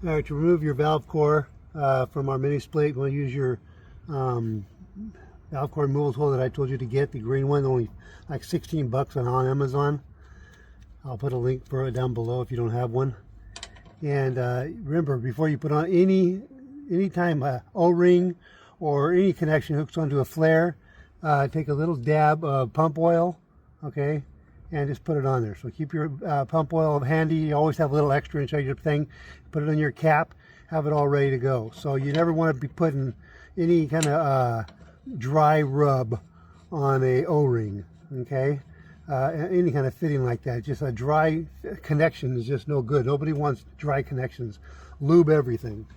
All right, to remove your valve core from our mini split, you want to use your valve core removal tool that I told you to get, the green one, only like 16 bucks on Amazon. I'll put a link for it down below if you don't have one. And remember, before you put on anytime O-ring or any connection hooks onto a flare, take a little dab of pump oil, okay, and just put it on there. So keep your pump oil handy. You always have a little extra inside your thing. Put it on your cap, have it all ready to go. So you never want to be putting any kind of dry rub on a O-ring, okay? Any kind of fitting like that. Just a dry connection is just no good. Nobody wants dry connections. Lube everything.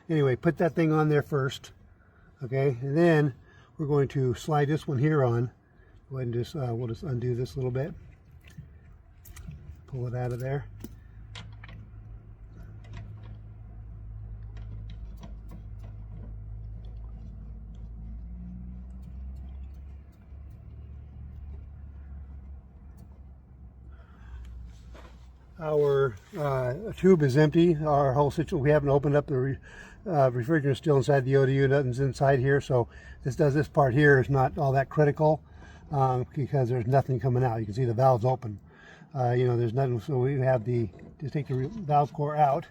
Anyway, put that thing on there first, okay? And then we're going to slide this one here on. Go ahead and just, we'll just undo this a little bit. Pull it out of there. Our tube is empty. Our whole situation, we haven't opened up the refrigerant still inside the ODU. Nothing's inside here, so this part here is not all that critical because there's nothing coming out. You can see the valve's open. You know, there's nothing. So we have just take the valve core out.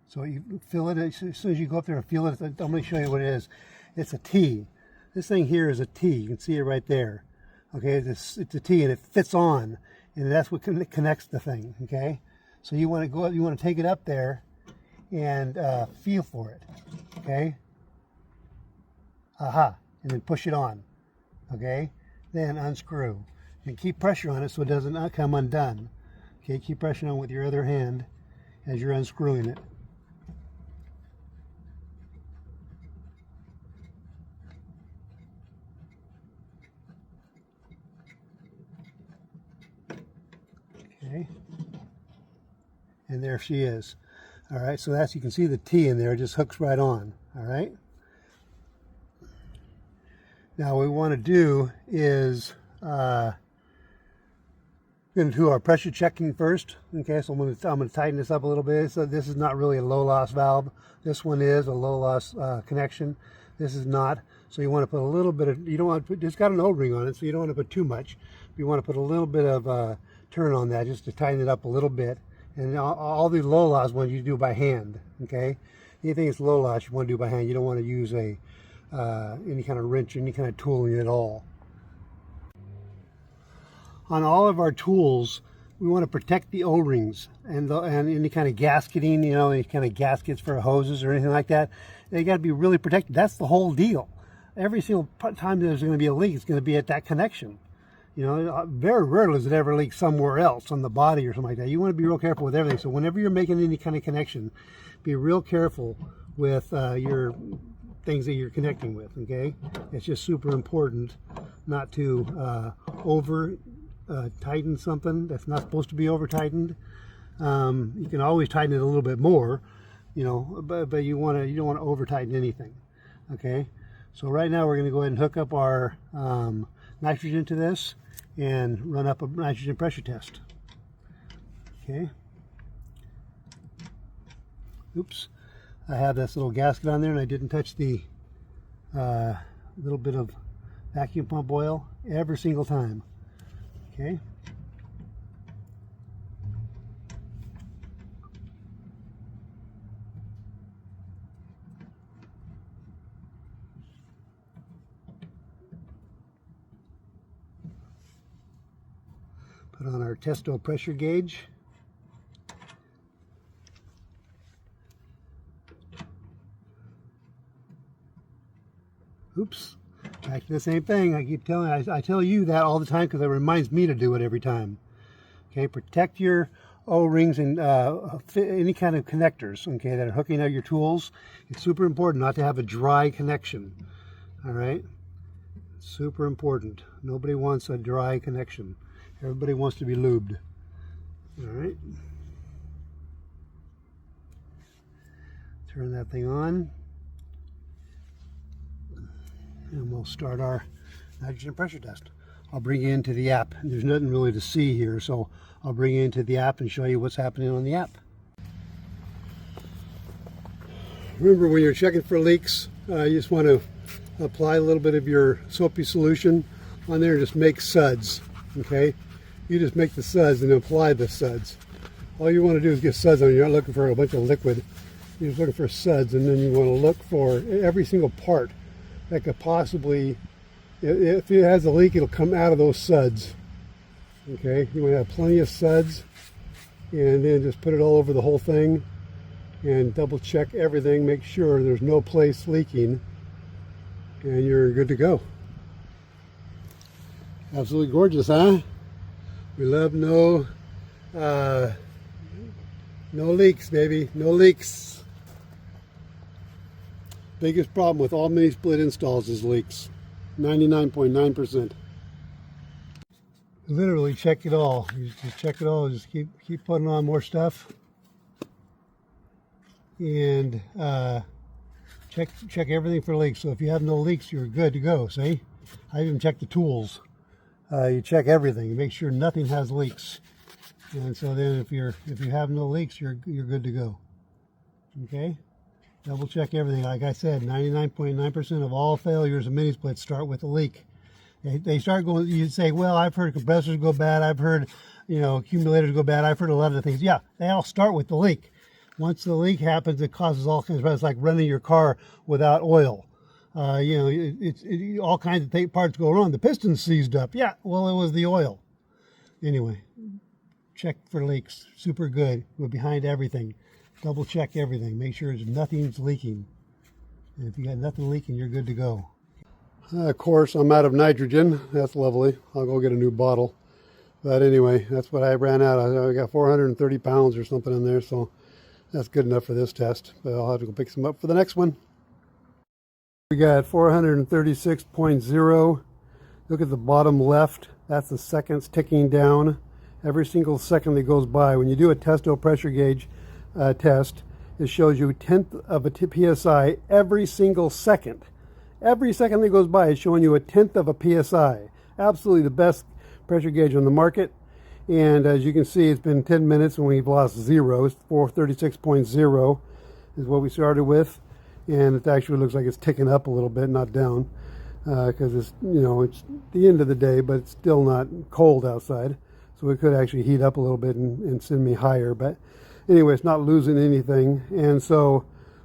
So you feel it as soon as you go up there and feel it. I'm going to show you what it is. It's a T. This thing here is a T. You can see it right there. Okay, it's a T and it fits on. And that's what connects the thing, okay? So you want to go, you want to take it up there and feel for it, okay? Aha, and then push it on, okay? Then unscrew. And keep pressure on it so it doesn't come undone. Okay, keep pressure on with your other hand as you're unscrewing it. Okay, and there she is. All right, so that's, you can see the T in there, it just hooks right on. All right, now what we want to do is we're going to do our pressure checking first. Okay, so I'm going to tighten this up a little bit. So this is not really a low loss valve. This one is a low loss connection. This is not. So you want to put a little bit of, you don't want to put, it's got an O-ring on it, so you don't want to put too much. You want to put a little bit of turn on that just to tighten it up a little bit. And all the low loss ones you do by hand, okay? Anything that's low loss you want to do by hand. You don't want to use a any kind of wrench or any kind of tooling at all. On all of our tools, we want to protect the O-rings and any kind of gasketing, you know, any kind of gaskets for hoses or anything like that. They got to be really protected. That's the whole deal. Every single time there's going to be a leak, it's going to be at that connection. You know, very rarely does it ever leak somewhere else on the body or something like that. You want to be real careful with everything. So whenever you're making any kind of connection, be real careful with your things that you're connecting with, okay? It's just super important not to over tighten something that's not supposed to be over tightened. You can always tighten it a little bit more, you know, but you don't want to over tighten anything, okay? So right now we're going to go ahead and hook up our nitrogen to this and run up a nitrogen pressure test. Okay. Oops. I have this little gasket on there and I didn't touch the little bit of vacuum pump oil every single time. Okay. Put on our Testo pressure gauge. Oops, back to the same thing. I keep telling, I tell you that all the time because it reminds me to do it every time. Okay, protect your O-rings and any kind of connectors, okay, that are hooking up your tools. It's super important not to have a dry connection. All right, super important. Nobody wants a dry connection. Everybody wants to be lubed. All right. Turn that thing on. And we'll start our nitrogen pressure test. I'll bring you into the app. There's nothing really to see here, so I'll bring you into the app and show you what's happening on the app. Remember, when you're checking for leaks, you just want to apply a little bit of your soapy solution on there and just make suds, okay? You just make the suds and apply the suds. All you want to do is get suds on. You're not looking for a bunch of liquid. You're just looking for suds, and then you want to look for every single part that could possibly, if it has a leak, it'll come out of those suds, okay? You want to have plenty of suds, and then just put it all over the whole thing and double check everything, make sure there's no place leaking, and you're good to go. Absolutely gorgeous, huh? We love no leaks, baby, no leaks. Biggest problem with all mini split installs is leaks, 99.9%. Literally check it all. You just check it all. Just keep putting on more stuff, and check everything for leaks. So if you have no leaks, you're good to go. See, I even checked the tools. You check everything. You make sure nothing has leaks, and so then if you have no leaks, you're good to go. Okay, double check everything. Like I said, 99.9% of all failures of mini splits start with a leak. They start going, you say, well, I've heard compressors go bad, I've heard, accumulators go bad, I've heard a lot of the things. Yeah, they all start with the leak. Once the leak happens, it causes all kinds of problems, like running your car without oil. All kinds of parts go wrong. The piston's seized up. Yeah, well, it was the oil. Anyway, check for leaks. Super good. We're behind everything. Double check everything. Make sure nothing's leaking. And if you got nothing leaking, you're good to go. Of course, I'm out of nitrogen. That's lovely. I'll go get a new bottle. But anyway, that's what I ran out. I got 430 pounds or something in there, so that's good enough for this test. But I'll have to go pick some up for the next one. We got 436.0. Look at the bottom left. That's the seconds ticking down. Every single second that goes by. When you do a Testo pressure gauge test, it shows you 1/10 of a PSI every single second. Every second that goes by is showing you 1/10 of a PSI. Absolutely the best pressure gauge on the market. And as you can see, it's been 10 minutes and we've lost zero. It's 436.0 is what we started with. And it actually looks like it's ticking up a little bit, not down. Because it's the end of the day, but it's still not cold outside. So it could actually heat up a little bit and send me higher. But anyway, it's not losing anything. And so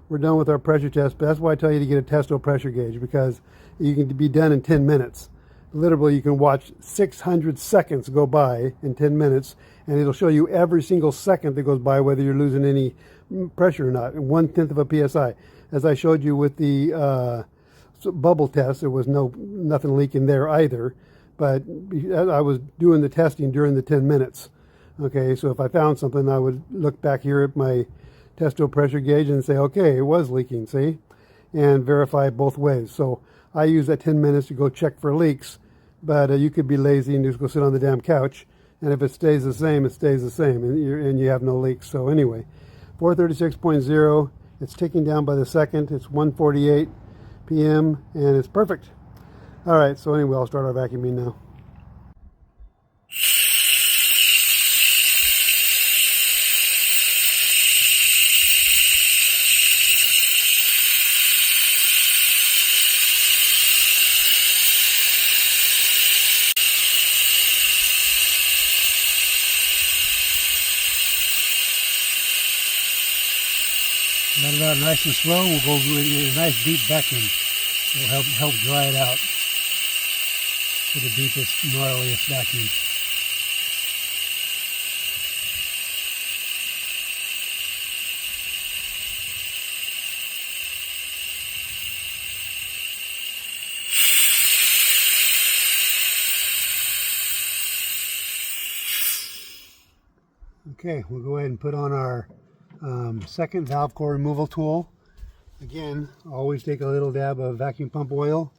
we're done with our pressure test, but that's why I tell you to get a Testo pressure gauge, because you can be done in 10 minutes. Literally, you can watch 600 seconds go by in 10 minutes, and it'll show you every single second that goes by whether you're losing any pressure or not. 1/10 of a PSI. As I showed you with the bubble test, there was nothing leaking there either, but I was doing the testing during the 10 minutes. Okay, so if I found something, I would look back here at my Testo pressure gauge and say, okay, it was leaking, see? And verify both ways. So I use that 10 minutes to go check for leaks, but you could be lazy and just go sit on the damn couch, and if it stays the same, it stays the same, and you have no leaks. So anyway, 436.0, it's ticking down by the second. It's 1:48 p.m., and it's perfect. All right, so anyway, I'll start our vacuuming now. Let it out nice and slow. We'll go with a nice deep vacuum. It'll help dry it out for the deepest, gnarliest vacuum. Okay, we'll go ahead and put on our second valve core removal tool. Again, always take a little dab of vacuum pump oil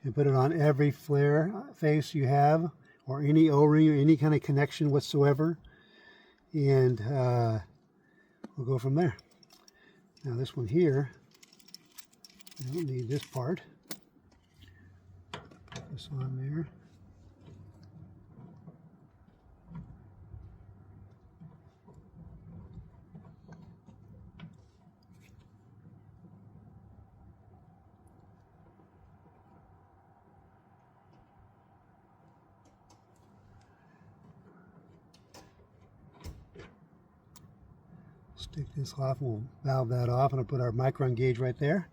and put it on every flare face you have, or any O-ring or any kind of connection whatsoever, and we'll go from there. Now this one here, I don't need this part. Put this on there. Take this off and we'll valve that off, and I'll put our micron gauge right there.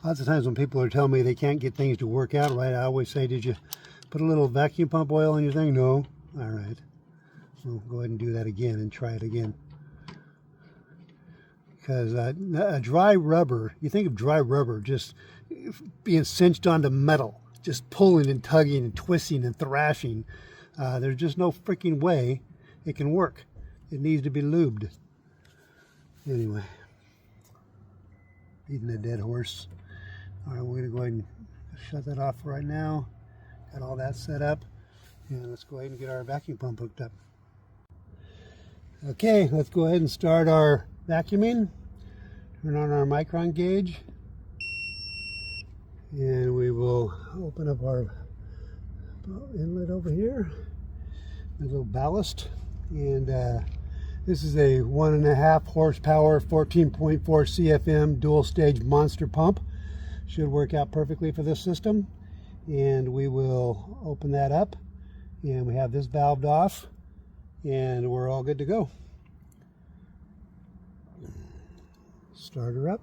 Lots of times when people are telling me they can't get things to work out right, I always say, did you put a little vacuum pump oil in your thing? No. All right. We'll go ahead and do that again and try it again. Because a dry rubber, you think of dry rubber just being cinched onto metal, just pulling and tugging and twisting and thrashing. There's just no freaking way it can work. It needs to be lubed. Anyway, beating a dead horse. All right, we're going to go ahead and shut that off right now. Got all that set up. And let's go ahead and get our vacuum pump hooked up. Okay, let's go ahead and start our vacuuming. Turn on our micron gauge. And we will open up our inlet over here. A little ballast. And this is a 1.5 horsepower, 14.4 CFM dual stage monster pump. Should work out perfectly for this system. And we will open that up. And we have this valved off. And we're all good to go. Start her up.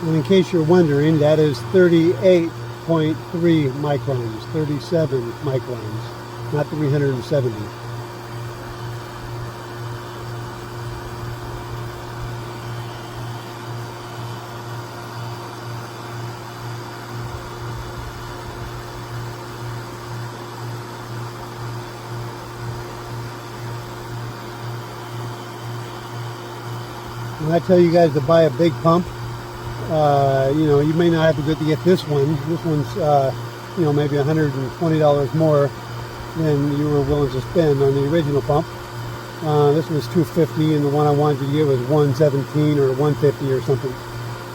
And in case you're wondering, that is 38.3 microns, 37 microns, not 370. When I tell you guys to buy a big pump, you know, you may not have to get this one. This one's, you know, maybe $120 more than you were willing to spend on the original pump. This was $250, and the one I wanted to get was $117 or $150 or something.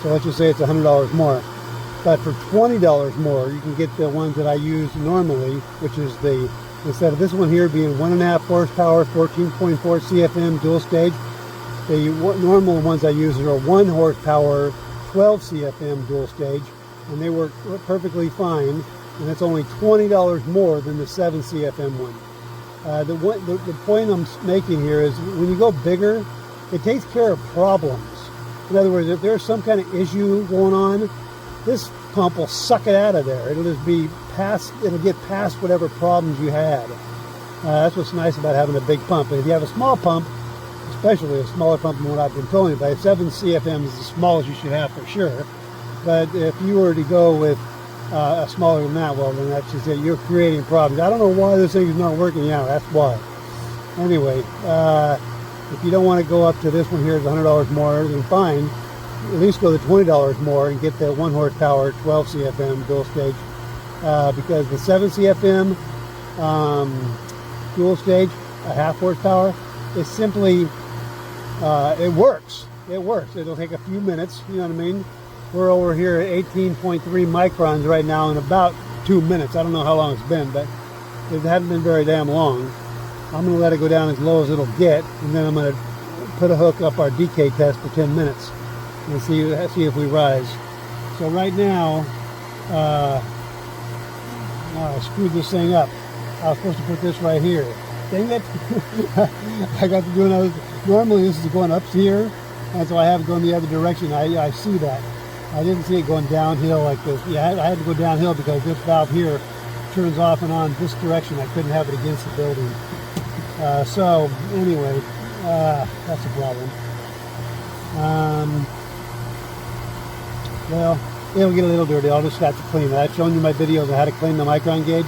So let's just say it's $100 more. But for $20 more, you can get the ones that I use normally, which is the, instead of this one here being 1.5 horsepower, 14.4 CFM dual stage, the normal ones I use are 1 horsepower, 12 CFM dual stage, and they work perfectly fine, and it's only $20 more than the 7 CFM one. The point I'm making here is when you go bigger, it takes care of problems. In other words, if there's some kind of issue going on, this pump will suck it out of there. It'll just be past, it'll get past whatever problems you had. That's what's nice about having a big pump. And if you have a small pump, especially a smaller pump than what I've been told you about, 7 CFM is the smallest you should have for sure. But if you were to go with a smaller than that, well, then that's just it. You're creating problems. I don't know why this thing is not working out. That's why. Anyway, if you don't want to go up to this one here, it's $100 more, then fine. At least go to $20 more and get the 1 horsepower 12 CFM dual stage, because the 7 CFM dual stage, a half horsepower, is simply it works. It'll take a few minutes, you know what I mean? We're over here at 18.3 microns right now in about 2 minutes. I don't know how long it's been, but it hasn't been very damn long. I'm going to let it go down as low as it'll get, and then I'm going to put a hook up our decay test for 10 minutes and see if we rise. So right now, I screwed this thing up. I was supposed to put this right here. Dang it! I got to do another. Normally this is going up here, and so I have it going the other direction. I see that. I didn't see it going downhill like this. Yeah, I had to go downhill because this valve here turns off and on this direction. I couldn't have it against the building. So anyway, that's a problem. Well, it'll get a little dirty. I'll just have to clean it. I've shown you my videos on how to clean the micron gauge,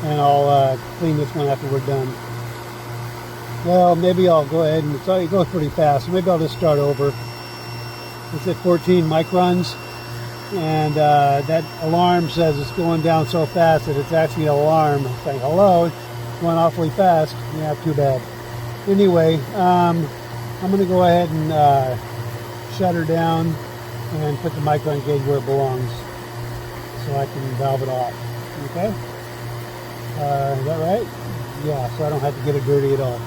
and I'll clean this one after we're done. Well, maybe I'll go ahead and it goes pretty fast. So maybe I'll just start over. It's at 14 microns, and that alarm says it's going down so fast that it's actually an alarm saying, hello, it's going awfully fast. Yeah, too bad. Anyway, I'm going to go ahead and shut her down and put the micron gauge where it belongs so I can valve it off. Okay? Is that right? Yeah, so I don't have to get it dirty at all.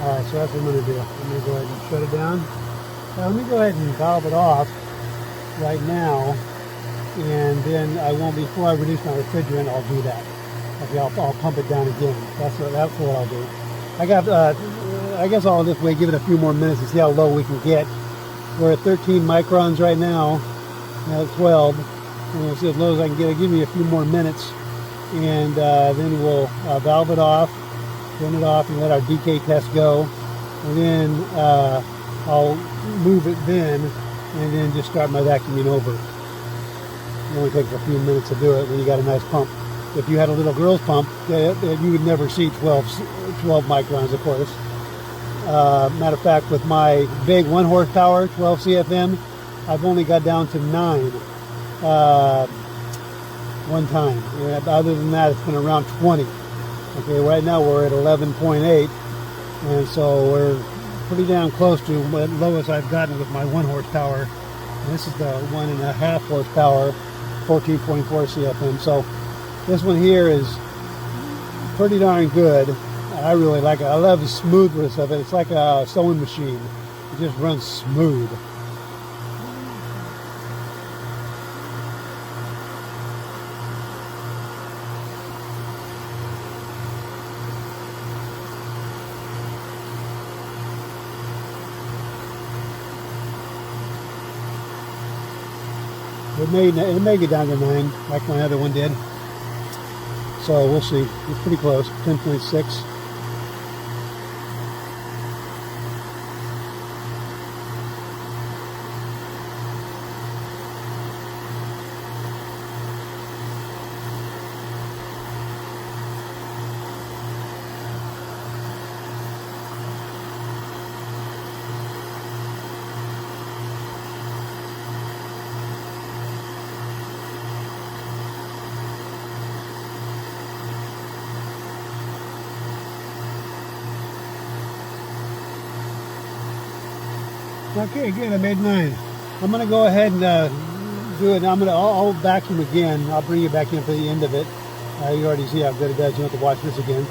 Alright, so that's what I'm going to do. I'm going to go ahead and shut it down. Now let me go ahead and valve it off right now, and then before I release my refrigerant, I'll do that. Okay, I'll pump it down again. That's what I'll do. I guess I'll just wait, give it a few more minutes and see how low we can get. We're at 13 microns right now, at 12, and we'll see as low as I can get. It'll give me a few more minutes, and then we'll valve it off, turn it off, and let our decay test go, and then I'll move it then, and then just start my vacuuming over. It only takes a few minutes to do it when you got a nice pump. If you had a little girl's pump, you would never see 12 microns, of course. Matter of fact, with my big 1 horsepower 12 CFM, I've only got down to 9 one time. Other than that, it's been around 20. Okay, right now we're at 11.8, and so we're pretty damn close to the lowest I've gotten with my 1 horsepower. And this is the 1.5 horsepower 14.4 CFM. So this one here is pretty darn good. I really like it. I love the smoothness of it. It's like a sewing machine. It just runs smooth. It may get down to 9, like my other one did. So we'll see. It's pretty close. 10.6. Okay, good. I made 9. I'm going to go ahead and do it. I'll vacuum again. I'll bring it back in for the end of it. You already see how good it does. You don't have to watch this again.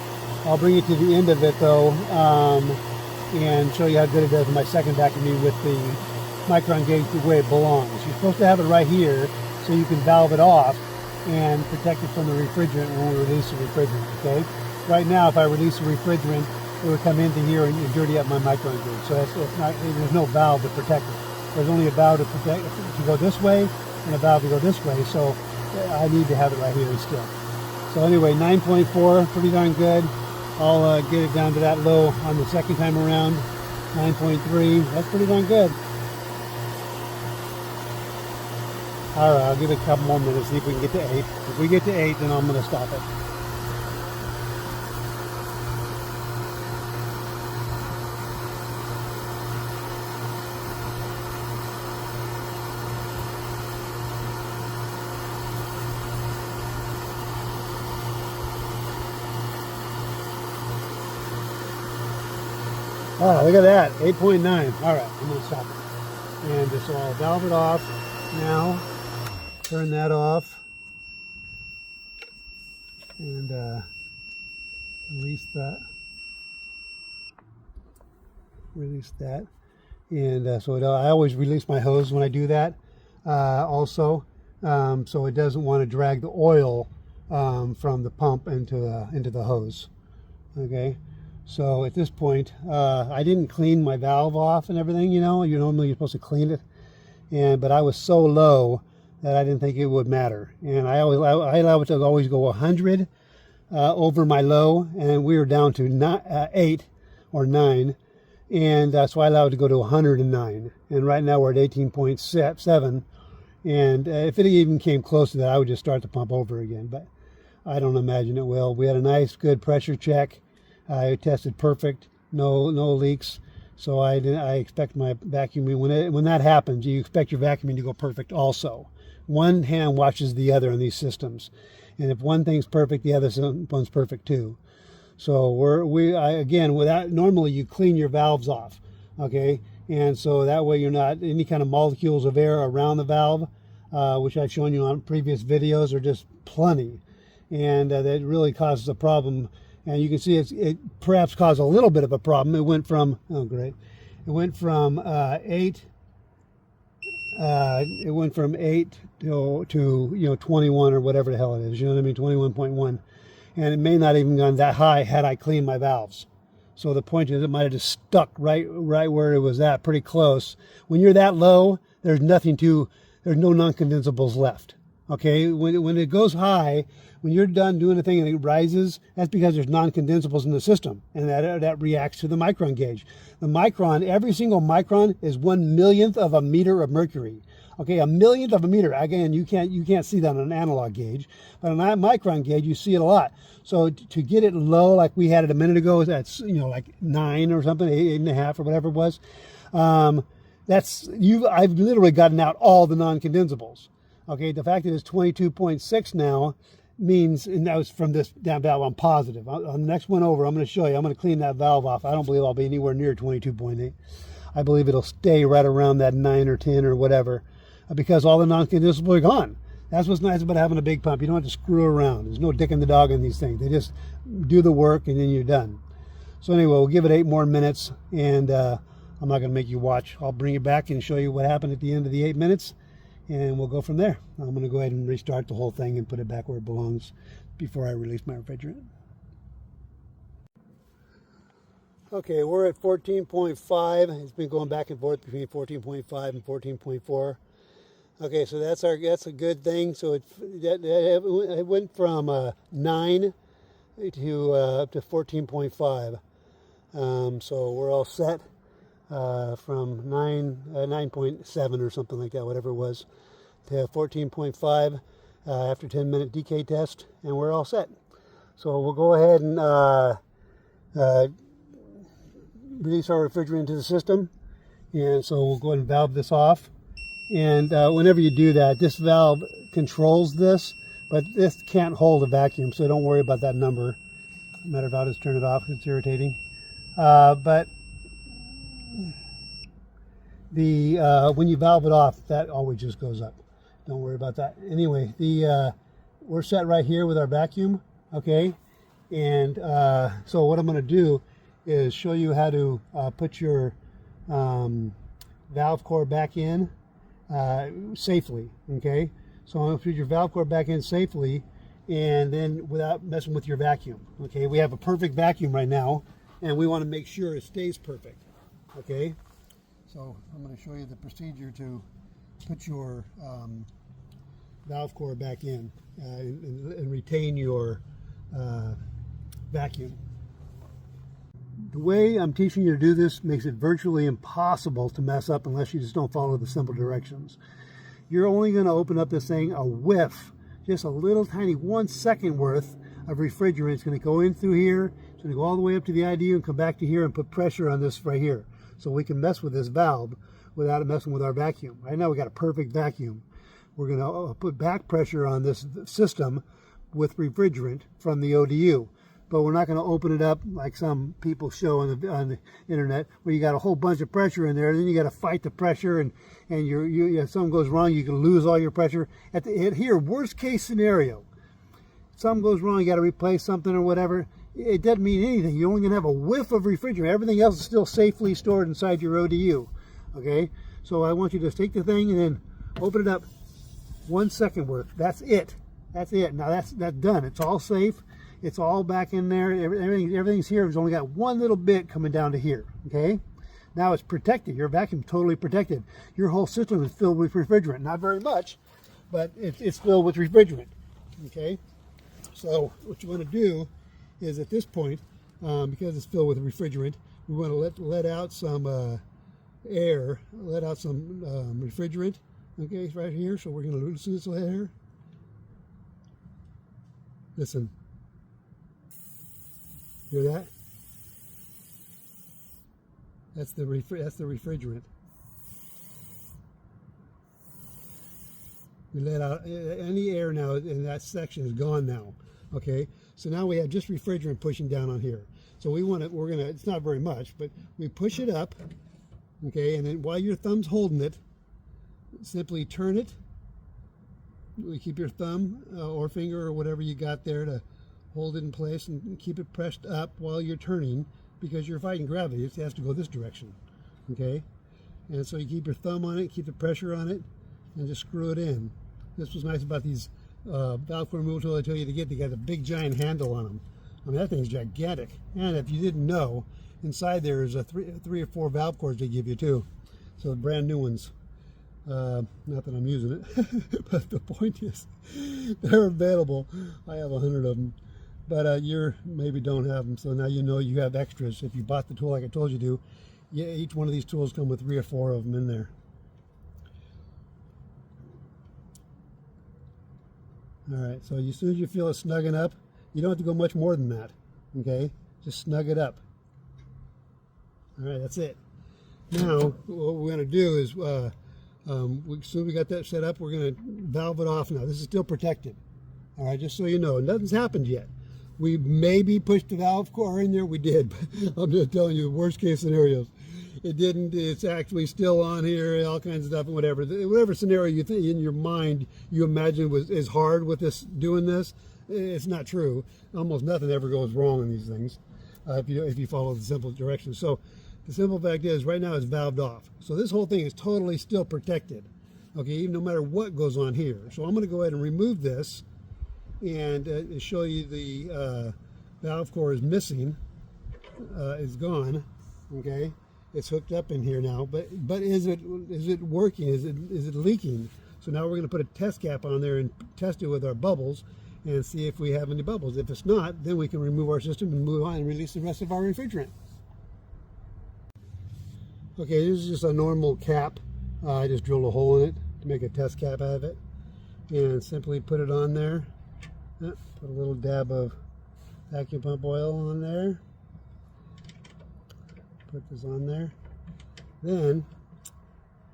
I'll bring it to the end of it though, and show you how good it does in my second vacuuming with the micron gauge the way it belongs. You're supposed to have it right here so you can valve it off and protect it from the refrigerant when we release the refrigerant. Okay. Right now, if I release the refrigerant, it would come into here and dirty up my micron gauge. So there's no valve to protect it. There's only a valve to protect it to go this way and a valve to go this way. So I need to have it right here still. So anyway, 9.4, pretty darn good. I'll get it down to that low on the second time around. 9.3, that's pretty darn good. All right, I'll give it a couple more minutes, see if we can get to 8. If we get to 8, then I'm going to stop it. Oh, look at that, 8.9. All right, I'm gonna stop it. And so I'll valve it off now, turn that off, and release that. And so I always release my hose when I do that also, so it doesn't want to drag the oil from the pump into the hose. Okay, so at this point I didn't clean my valve off and everything. You're normally supposed to clean it, but I was so low that I didn't think it would matter, and I allow it to always go 100 over my low, and we were down to 8 or 9. And so I allowed it to go to 109. And right now we're at 18.7. And if it even came close to that, I would just start the pump over again. But I don't imagine it will. We had a nice, good pressure check. It tested perfect, no leaks. So I expect my vacuuming, when that happens, you expect your vacuuming to go perfect also. One hand washes the other in these systems. And if one thing's perfect, the other one's perfect too. So again, normally you clean your valves off, okay? And so that way you're not, any kind of molecules of air around the valve, which I've shown you on previous videos, are just plenty. And that really causes a problem. And you can see it perhaps caused a little bit of a problem. It went from, oh great, it went from 8 to 21 or whatever the hell it is, you know what I mean, 21.1. And it may not even gone that high had I cleaned my valves. So the point is, it might have just stuck right where it was at, pretty close. When you're that low, there's no non-condensables left. Okay, when it goes high, when you're done doing the thing and it rises, that's because there's non-condensables in the system, and that reacts to the micron gauge. The micron, every single micron is 1/1,000,000th of a meter of mercury. Okay, 1/1,000,000th of a meter. Again, you can't see that on an analog gauge, but on a micron gauge, you see it a lot. So to get it low, like we had it a minute ago, that's like 9 or something, 8.5 or whatever it was. I've literally gotten out all the non-condensables. Okay, the fact that it's 22.6 now means, and that was from this down valve, I'm positive. On the next one over, I'm going to show you. I'm going to clean that valve off. I don't believe I'll be anywhere near 22.8. I believe it'll stay right around that 9 or 10 or whatever, because all the non-condensables are gone. That's what's nice about having a big pump. You don't have to screw around. There's no dick in the dog in these things. They just do the work and then you're done. So anyway, we'll give it 8 more minutes, and I'm not going to make you watch. I'll bring it back and show you what happened at the end of the 8 minutes, and we'll go from there. I'm going to go ahead and restart the whole thing and put it back where it belongs before I release my refrigerant. Okay, we're at 14.5. It's been going back and forth between 14.5 and 14.4. Okay, so that's a good thing. So it went from 9 to up to 14.5. So we're all set from 9.7 or something like that, whatever it was, to 14.5 after 10-minute decay test, and we're all set. So we'll go ahead and release our refrigerant into the system, and so we'll go ahead and valve this off. And whenever you do that, this valve controls this, but this can't hold a vacuum, so don't worry about that number. Matter of fact, I'll just turn it off. It's irritating. But when you valve it off, that always just goes up. Don't worry about that. Anyway, we're set right here with our vacuum, okay? And so what I'm going to do is show you how to put your valve core back in safely, okay? So I'm going to put your valve core back in safely, and then without messing with your vacuum, okay? We have a perfect vacuum right now, and we want to make sure it stays perfect, okay? So I'm going to show you the procedure to put your valve core back in and retain your vacuum. The way I'm teaching you to do this makes it virtually impossible to mess up unless you just don't follow the simple directions. You're only going to open up this thing a whiff, just a little tiny 1 second worth of refrigerant. It's going to go in through here, it's going to go all the way up to the IDU and come back to here and put pressure on this right here. So we can mess with this valve without it messing with our vacuum. Right now we got a perfect vacuum. We're going to put back pressure on this system with refrigerant from the ODU. but we're not going to open it up like some people show on the internet, where you got a whole bunch of pressure in there, and then you got to fight the pressure, and if something goes wrong, you can lose all your pressure. Here, worst case scenario, something goes wrong, you got to replace something or whatever. It doesn't mean anything. You're only going to have a whiff of refrigerant. Everything else is still safely stored inside your ODU. Okay, so I want you to take the thing and then open it up. 1 second worth. That's it. That's it. Now that's done. It's all safe. It's all back in there. Everything's here. It's only got one little bit coming down to here. Okay, now it's protected. Your vacuum totally protected. Your whole system is filled with refrigerant. Not very much, but it's filled with refrigerant. Okay, so what you want to do is at this point, because it's filled with refrigerant, we want to let out some air, let out some refrigerant. Okay, it's right here. So we're going to loosen this air. Listen, hear that? That's the refrigerant. We let out any air now, and that section is gone now. Okay, so now we have just refrigerant pushing down on here. So it's not very much, but we push it up, okay, and then while your thumb's holding it, simply turn it. You keep your thumb or finger or whatever you got there to hold it in place and keep it pressed up while you're turning, because you're fighting gravity. It has to go this direction, okay? And so you keep your thumb on it, keep the pressure on it, and just screw it in. This was nice about these valve core removal tools I tell you to get. They got a big giant handle on them. I mean, that thing's gigantic. And if you didn't know, inside there is three or four valve cores they give you too. So brand new ones. Not that I'm using it, but the point is, they're available. I have 100 of them, but you maybe don't have them. So now you know you have extras. If you bought the tool like I told you to, yeah, each one of these tools come with 3 or 4 of them in there. All right, so as soon as you feel it snugging up, you don't have to go much more than that, okay? Just snug it up. All right, that's it. Now, what we're gonna do is, as soon as we got that set up, we're gonna valve it off now. This is still protected. All right, just so you know, nothing's happened yet. We maybe pushed the valve core in there, we did, but I'm just telling you, worst case scenarios. It didn't, it's actually still on here, all kinds of stuff, and whatever scenario you think in your mind you imagine is hard with this, doing this, it's not true. Almost nothing ever goes wrong in these things if you follow the simple directions. So the simple fact is, right now it's valved off. So this whole thing is totally still protected, okay, even no matter what goes on here. So I'm going to go ahead and remove this and show you the valve core is missing, is gone, okay. It's hooked up in here now, but is it working? Is it leaking? So now we're going to put a test cap on there and test it with our bubbles and see if we have any bubbles. If it's not, then we can remove our system and move on and release the rest of our refrigerant. Okay, this is just a normal cap. I just drilled a hole in it to make a test cap out of it, and simply put it on there. Put a little dab of vacuum pump oil on there. Put this on there. Then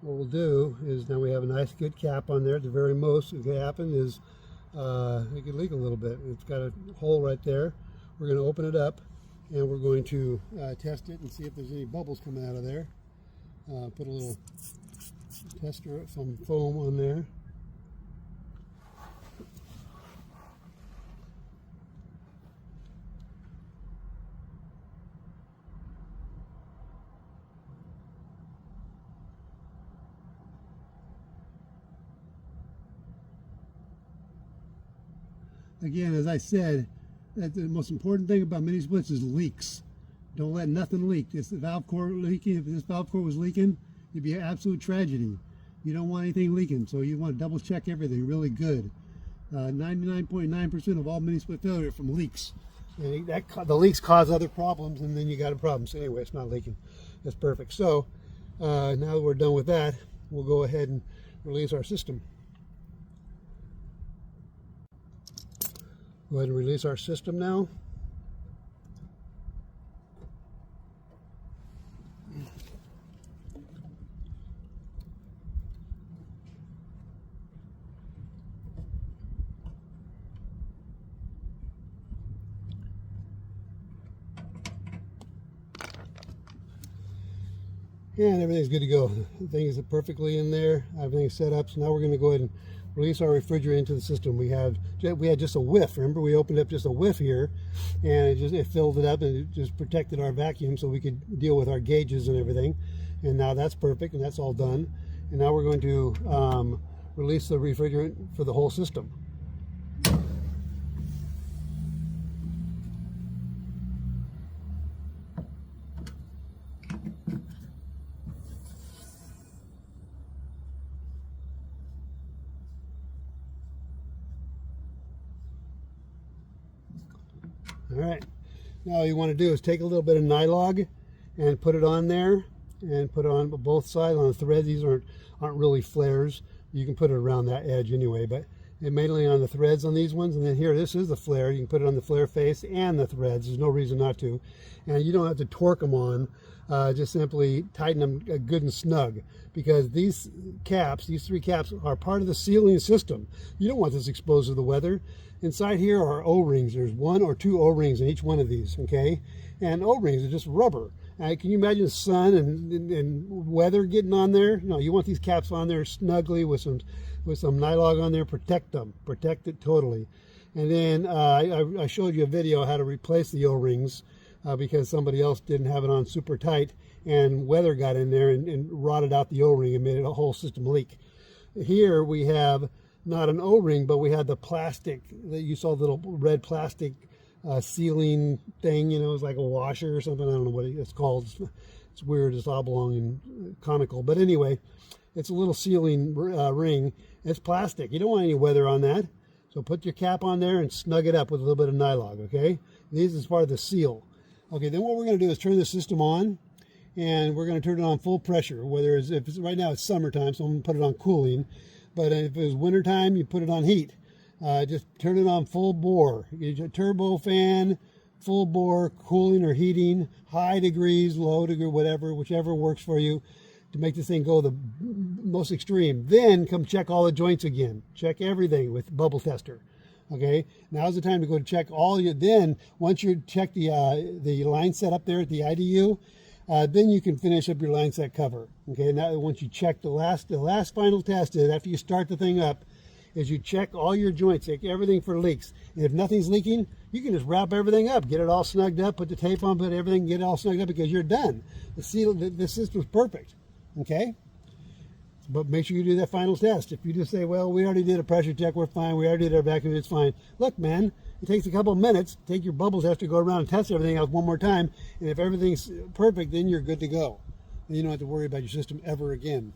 what we'll do is, now we have a nice good cap on there. At the very most that could happen is it could leak a little bit. It's got a hole right there. We're going to open it up and we're going to test it and see if there's any bubbles coming out of there. Put a little tester, some foam on there. Again, as I said, that the most important thing about mini splits is leaks. Don't let nothing leak. If the valve core leaking, if this valve core was leaking, it'd be an absolute tragedy. You don't want anything leaking, so you want to double check everything really good. 99.9% of all mini split failure are from leaks. And the leaks cause other problems, and then you got a problem. So anyway, it's not leaking. That's perfect. So now that we're done with that, we'll go ahead and release our system. Go ahead and release our system now. And everything's good to go. The thing is perfectly in there. Everything's set up. So now we're going to go ahead and release our refrigerant into the system. We had just a whiff. Remember, we opened up just a whiff here, and it filled it up, and it just protected our vacuum so we could deal with our gauges and everything. And now that's perfect, and that's all done. And now we're going to release the refrigerant for the whole system. All right, now all you want to do is take a little bit of nylog and put it on there, and put it on both sides on the threads. These aren't really flares. You can put it around that edge anyway, but mainly on the threads on these ones. And then here, this is the flare. You can put it on the flare face and the threads. There's no reason not to. And you don't have to torque them on. Just simply tighten them good and snug, because these three caps are part of the sealing system. You don't want this exposed to the weather. Inside here are O-rings. There's 1 or 2 O-rings in each one of these, okay? And O-rings are just rubber. Can you imagine the sun and weather getting on there? No, you want these caps on there snugly with some nylon on there. Protect them. Protect it totally. And then I showed you a video how to replace the O-rings because somebody else didn't have it on super tight, and weather got in there and rotted out the O-ring and made a whole system leak. Here we have not an O-ring, but we had the plastic that you saw, the little red plastic sealing thing. You know, it's like a washer or something. I don't know what it's called. It's weird. It's oblong and conical. But anyway, it's a little sealing ring. It's plastic. You don't want any weather on that. So put your cap on there and snug it up with a little bit of nylon, okay? This is part of the seal. Okay, then what we're going to do is turn the system on, and we're going to turn it on full pressure. Right now it's summertime, so I'm going to put it on cooling. But if it was wintertime, you put it on heat. Just turn it on full bore. Get your turbo fan, full bore, cooling or heating, high degrees, low degree, whatever, whichever works for you to make this thing go the most extreme. Then come check all the joints again. Check everything with bubble tester. Okay, now's the time to go to check all your. Then once you check the line set up there at the IDU, then you can finish up your line set cover. Okay, now once you check the last final test is after you start the thing up, is you check all your joints, check everything for leaks. And if nothing's leaking, you can just wrap everything up, get it all snugged up, put the tape on, put everything, get it all snugged up, because you're done. The system's perfect. Okay. But make sure you do that final test. If you just say, well, we already did a pressure check, we're fine, we already did our vacuum, it's fine. Look, man, it takes a couple of minutes. Take your bubbles tester, go around and test everything out one more time. And if everything's perfect, then you're good to go. Then you don't have to worry about your system ever again.